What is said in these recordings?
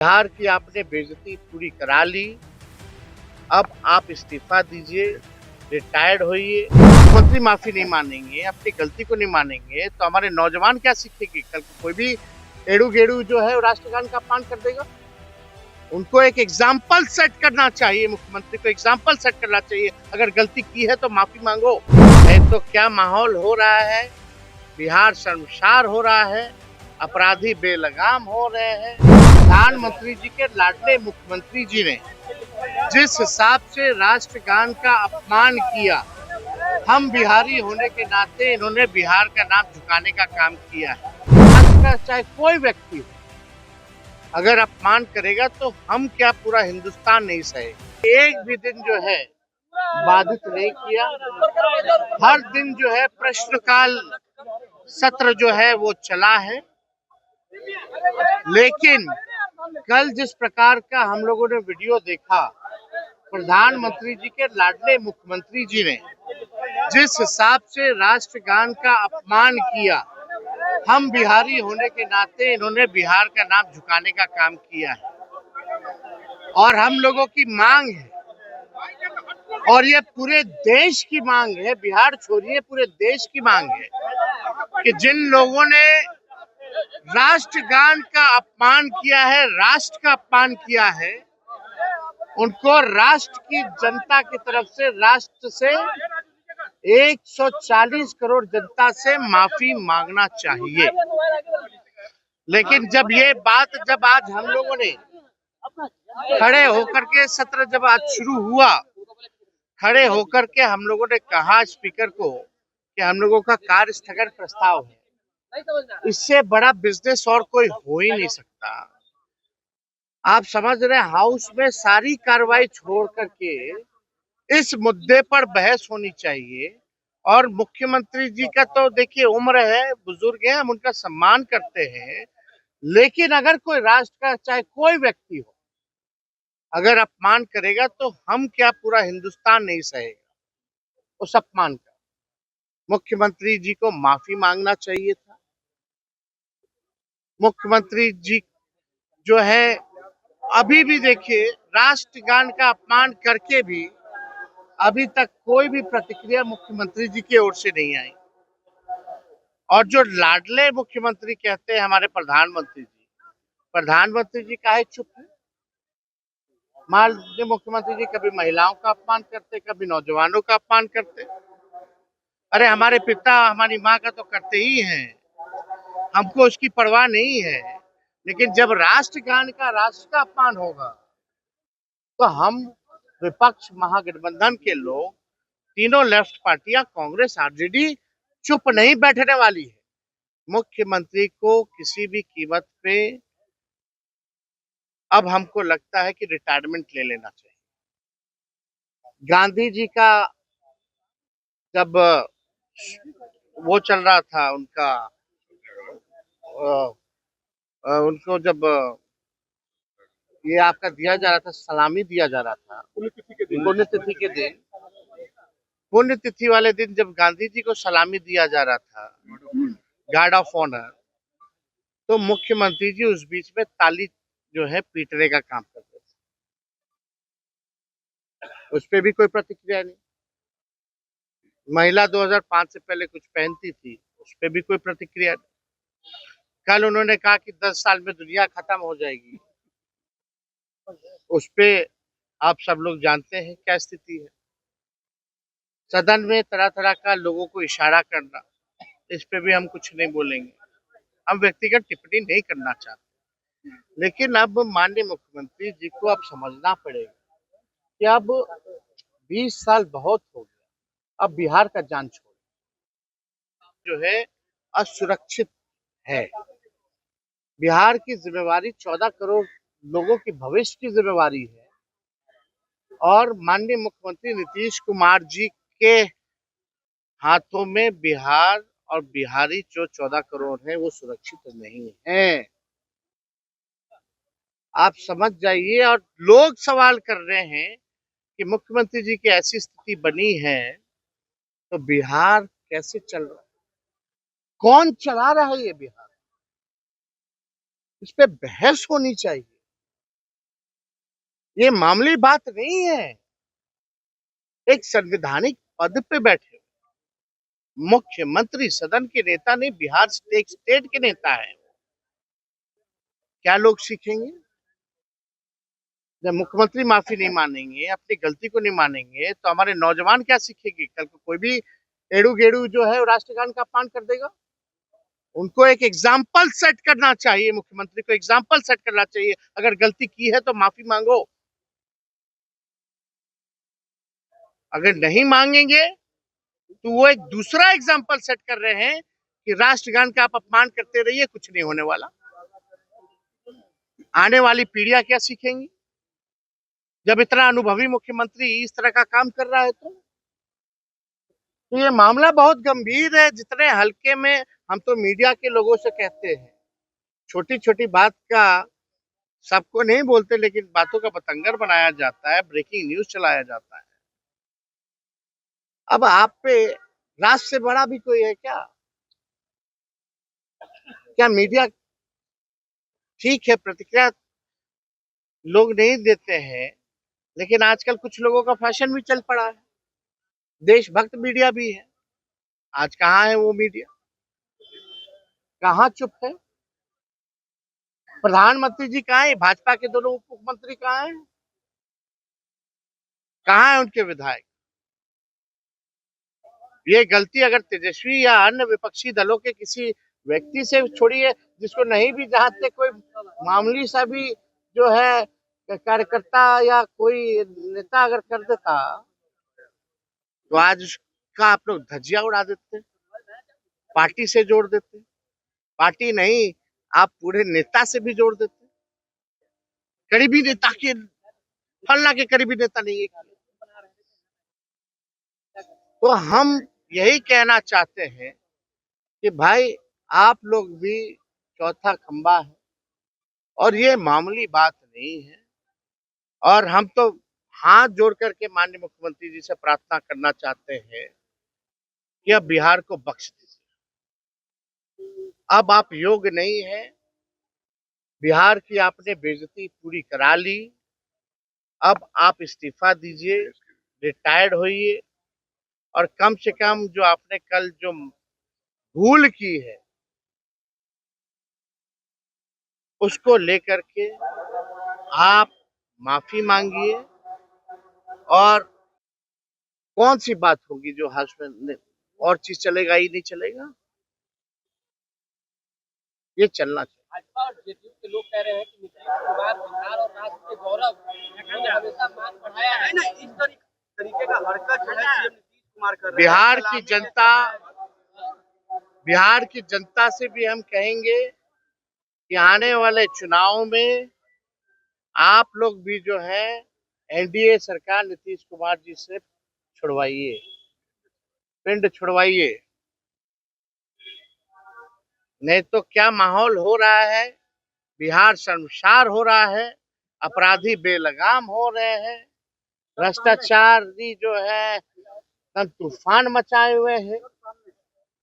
बिहार की आपने बेइज्जती पूरी करा ली। अब आप इस्तीफा दीजिए, रिटायर्ड होइए। मुख्यमंत्री माफी नहीं मानेंगे, अपनी गलती को नहीं मानेंगे तो हमारे नौजवान क्या सीखेंगे? कल को कोई भी एड़ू गेड़ू जो है राष्ट्रगान का अपमान कर देगा। उनको एक एग्जाम्पल सेट करना चाहिए, मुख्यमंत्री को एग्जाम्पल सेट करना चाहिए। अगर गलती की है तो माफी मांगो। नहीं तो क्या माहौल हो रहा है, बिहार शर्मसार हो रहा है, अपराधी बेलगाम हो रहे हैं। प्रधानमंत्री जी के लाडले मुख्यमंत्री जी ने जिस हिसाब से राष्ट्रगान का अपमान किया, हम बिहारी होने के नाते इन्होंने बिहार का नाम झुकाने का काम किया है। चाहे कोई व्यक्ति हो, अगर अपमान करेगा तो हम क्या पूरा हिंदुस्तान नहीं सहे। एक भी दिन जो है बाधित नहीं किया। हर दिन जो है प्रश्नकाल सत्र जो है वो चला है। लेकिन कल जिस प्रकार का हम लोगों ने वीडियो देखा, प्रधानमंत्री जी के लाडले मुख्यमंत्री जी ने जिस हिसाब से राष्ट्रगान का अपमान किया, हम बिहारी होने के नाते इन्होंने बिहार का नाम झुकाने का काम किया है। और हम लोगों की मांग है, और ये पूरे देश की मांग है, बिहार छोड़िए पूरे देश की मांग है कि जिन लोगों ने राष्ट्रगान का अपमान किया है, राष्ट्र का अपमान किया है, उनको राष्ट्र की जनता की तरफ से, राष्ट्र से 140 करोड़ जनता से माफी मांगना चाहिए। लेकिन जब आज हम लोगों ने खड़े होकर के सत्र जब आज शुरू हुआ, खड़े होकर के हम लोगों ने कहा स्पीकर को कि हम लोगों का कार्य स्थगन प्रस्ताव है। इससे बड़ा बिजनेस और कोई हो ही नहीं सकता। आप समझ रहे हैं, हाउस में सारी कार्रवाई छोड़ करके इस मुद्दे पर बहस होनी चाहिए। और मुख्यमंत्री जी का तो देखिए उम्र है, बुजुर्ग हैं, हम उनका सम्मान करते हैं। लेकिन अगर कोई राष्ट्र का चाहे कोई व्यक्ति हो, अगर अपमान करेगा तो हम क्या पूरा हिंदुस्तान नहीं सहेगा उस अपमान का। मुख्यमंत्री जी को माफी मांगना चाहिए था। मुख्यमंत्री जी जो है अभी भी देखिए राष्ट्रगान का अपमान करके भी अभी तक कोई भी प्रतिक्रिया मुख्यमंत्री जी की ओर से नहीं आई। और जो लाडले मुख्यमंत्री कहते हैं हमारे प्रधानमंत्री जी काहे चुप है? माननीय मुख्यमंत्री जी कभी महिलाओं का अपमान करते, कभी नौजवानों का अपमान करते। अरे हमारे पिता हमारी माँ का तो करते ही हैं, हमको उसकी परवाह नहीं है। लेकिन जब राष्ट्रगान का, राष्ट्र का अपमान होगा तो हम विपक्ष महागठबंधन के लोग, तीनों लेफ्ट पार्टियां, कांग्रेस, आरजेडी चुप नहीं बैठने वाली है। मुख्यमंत्री को किसी भी कीमत पे अब हमको लगता है कि रिटायरमेंट ले लेना चाहिए। गांधी जी का जब वो चल रहा था उनका उनको जब ये आपका दिया जा रहा था, सलामी दिया जा रहा था पुण्यतिथि के दिन, पुण्यतिथि वाले दिन जब गांधी जी को सलामी दिया जा रहा था, गार्ड ऑफ ऑनर, तो मुख्यमंत्री जी उस बीच में ताली जो है पीटने का काम करते थे। उस पर भी कोई प्रतिक्रिया नहीं। महिला 2005 से पहले कुछ पहनती थी, उस पर भी कोई प्रतिक्रिया नहीं। कल उन्होंने कहा कि 10 साल में दुनिया खत्म हो जाएगी, उस पे आप सब लोग जानते हैं क्या स्थिति है। सदन में तरह तरह का लोगों को इशारा करना, इस पे भी हम कुछ नहीं बोलेंगे, हम व्यक्तिगत टिप्पणी नहीं करना चाहते। लेकिन अब माननीय मुख्यमंत्री जी को अब समझना पड़ेगा कि अब 20 साल बहुत हो गया, अब बिहार का जान छोड़ जो है असुरक्षित है। बिहार की जिम्मेवारी 14 करोड़ लोगों की भविष्य की जिम्मेवारी है। और माननीय मुख्यमंत्री नीतीश कुमार जी के हाथों में बिहार और बिहारी जो 14 करोड़ है वो सुरक्षित नहीं है। आप समझ जाइए। और लोग सवाल कर रहे हैं कि मुख्यमंत्री जी की ऐसी स्थिति बनी है तो बिहार कैसे चल रहा है, कौन चला रहा है ये बिहार, इस पे बहस होनी चाहिए। ये मामूली बात नहीं है। एक संवैधानिक पद पे बैठे मुख्यमंत्री, सदन के नेता ने, बिहार स्टेट के नेता है, क्या लोग सीखेंगे? जब मुख्यमंत्री माफी नहीं मानेंगे, अपनी गलती को नहीं मानेंगे, तो हमारे नौजवान क्या सीखेंगे? कल को कोई भी एड़ू गेड़ू जो है वो राष्ट्रगान का अपमान कर देगा। उनको एक एग्जाम्पल सेट करना चाहिए, मुख्यमंत्री को एग्जाम्पल सेट करना चाहिए। अगर गलती की है तो माफी मांगो, अगर नहीं मांगेंगे तो वो एक दूसरा एग्जाम्पल सेट कर रहे हैं कि राष्ट्रगान का आप अपमान करते रहिए, कुछ नहीं होने वाला। आने वाली पीढ़ियां क्या सीखेंगी जब इतना अनुभवी मुख्यमंत्री इस तरह का काम कर रहा है? तो ये मामला बहुत गंभीर है। जितने हल्के में हम तो मीडिया के लोगों से कहते हैं, छोटी छोटी बात का सबको नहीं बोलते, लेकिन बातों का बतंगर बनाया जाता है, ब्रेकिंग न्यूज चलाया जाता है। अब आप पे राष्ट्र से बड़ा भी कोई है क्या? क्या मीडिया ठीक है, प्रतिक्रिया लोग नहीं देते हैं, लेकिन आजकल कुछ लोगों का फैशन भी चल पड़ा है, देशभक्त मीडिया भी है। आज कहाँ है वो मीडिया? कहाँ चुप है? प्रधानमंत्री जी कहाँ है? भाजपा के दोनों उप मुख्यमंत्री कहाँ है? कहाँ है उनके विधायक? ये गलती अगर तेजस्वी या अन्य विपक्षी दलों के किसी व्यक्ति से छोड़िए, जिसको नहीं भी जानते, कोई मामूली सा भी जो है कार्यकर्ता या कोई नेता अगर कर देता, तो आज उसका आप लोग धज्जियां उड़ा देते, पार्टी से जोड़ देते। पार्टी नहीं, आप पूरे नेता से भी जोड़ देते। करीबी नेता के, फलना के करीबी नेता नहीं है। तो हम यही कहना चाहते हैं कि भाई आप लोग भी चौथा खंबा है, और ये मामूली बात नहीं है। और हम तो हाथ जोड़ करके माननीय मुख्यमंत्री जी से प्रार्थना करना चाहते हैं कि अब बिहार को बख्श दीजिए। अब आप योग्य नहीं है, बिहार की आपने बेइज्जती पूरी करा ली। अब आप इस्तीफा दीजिए, रिटायर्ड होइए, और कम से कम जो आपने कल जो भूल की है उसको लेकर के आप माफी मांगिए। और कौन सी बात होगी जो हस्बैंड, और चीज चलेगा ही नहीं चलेगा, ये चलना चाहिए। भाजपा और जेडीयू के लोग कह रहे हैं कि नीतीश कुमार बिहार और राष्ट्र के गौरव को हमेशा मान बढ़ाया है ना, इस तरीके का हरकत जो है सीएम नीतीश कुमार कर रहे हैं। बिहार की जनता से भी हम कहेंगे कि आने वाले चुनाव में आप लोग भी जो है एनडीए सरकार नीतीश कुमार जी से छुड़वाइए, पिंड छुड़वाइए। नहीं तो क्या माहौल हो रहा है, बिहार शर्मसार हो रहा है, अपराधी बेलगाम हो रहे हैं, भ्रष्टाचारी जो है तूफान मचाए हुए हैं,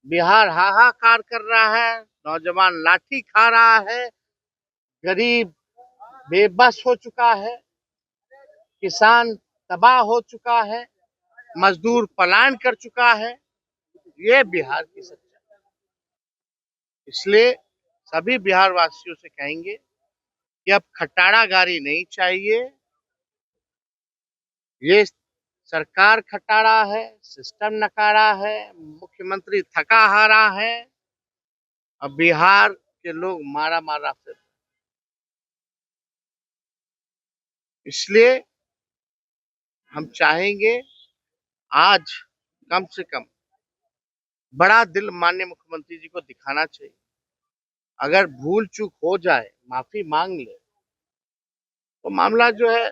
बिहार हाहाकार कर रहा है, नौजवान लाठी खा रहा है, गरीब बेबस हो चुका है, किसान तबाह हो चुका है, मजदूर पलायन कर चुका है। ये बिहार की सच्चाई। इसलिए सभी बिहार वासियों से कहेंगे कि अब खटारागारी नहीं चाहिए। ये सरकार खटारा है, सिस्टम नकारा है, मुख्यमंत्री थका हारा है, अब बिहार के लोग मारा मारा फिर। इसलिए हम चाहेंगे आज कम से कम बड़ा दिल माननीय मुख्यमंत्री जी को दिखाना चाहिए। अगर भूल चूक हो जाए, माफी मांग ले, तो मामला जो है